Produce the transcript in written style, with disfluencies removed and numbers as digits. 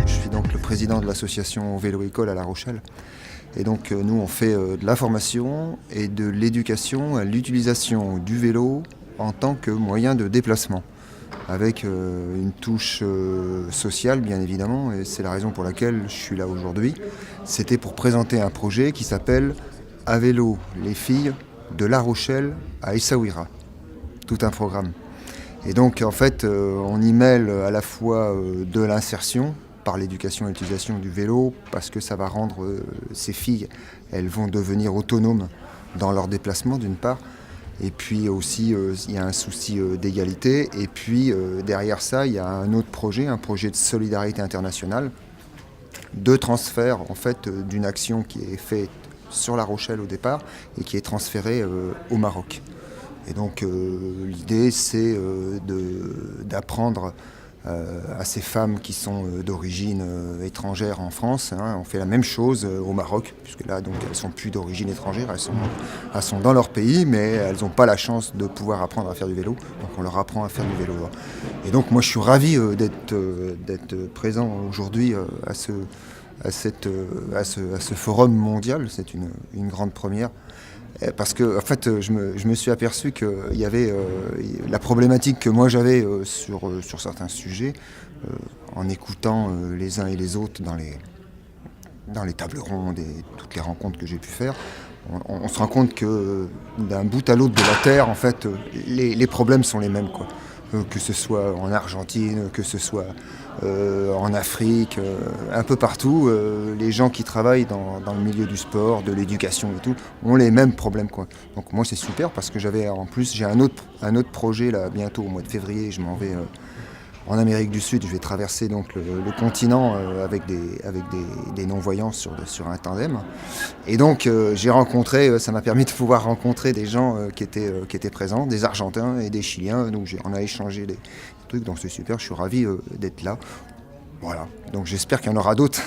Je suis donc le président de l'association Vélo École à La Rochelle. Et donc nous on fait de la formation et de l'éducation à l'utilisation du vélo en tant que moyen de déplacement, avec une touche sociale bien évidemment, et c'est la raison pour laquelle je suis là aujourd'hui. C'était pour présenter un projet qui s'appelle À vélo les filles de La Rochelle à Essaouira, tout un programme. Et donc en fait on y mêle à la fois de l'insertion par l'éducation et l'utilisation du vélo, parce que ça va rendre ces filles, elles vont devenir autonomes dans leurs déplacements d'une part, et puis aussi il y a un souci d'égalité, et puis derrière ça il y a un autre projet, un projet de solidarité internationale, de transfert en fait d'une action qui est faite sur La Rochelle au départ et qui est transférée au Maroc. Et donc l'idée c'est d'apprendre à ces femmes qui sont d'origine étrangère en France. On fait la même chose au Maroc, puisque là donc elles ne sont plus d'origine étrangère, elles sont dans leur pays, mais elles n'ont pas la chance de pouvoir apprendre à faire du vélo. Donc on leur apprend à faire du vélo. Et donc moi je suis ravi d'être présent aujourd'hui à ce forum mondial. C'est une grande première. Parce que en fait, je me suis aperçu qu'il y avait la problématique que moi j'avais sur certains sujets, en écoutant les uns et les autres dans les tables rondes et toutes les rencontres que j'ai pu faire. On se rend compte que d'un bout à l'autre de la Terre, en fait, les problèmes sont les mêmes, quoi. Que ce soit en Argentine, que ce soit en Afrique, un peu partout, les gens qui travaillent dans le milieu du sport, de l'éducation et tout, ont les mêmes problèmes, quoi. Donc moi c'est super parce que j'ai un autre projet là bientôt au mois de février, je m'en vais en Amérique du Sud, je vais traverser donc le continent avec des non-voyants sur un tandem. Et donc j'ai rencontré, ça m'a permis de pouvoir rencontrer des gens qui étaient présents, des Argentins et des Chiliens, donc on a échangé des trucs, donc c'est super, je suis ravi d'être là. Voilà, donc j'espère qu'il y en aura d'autres.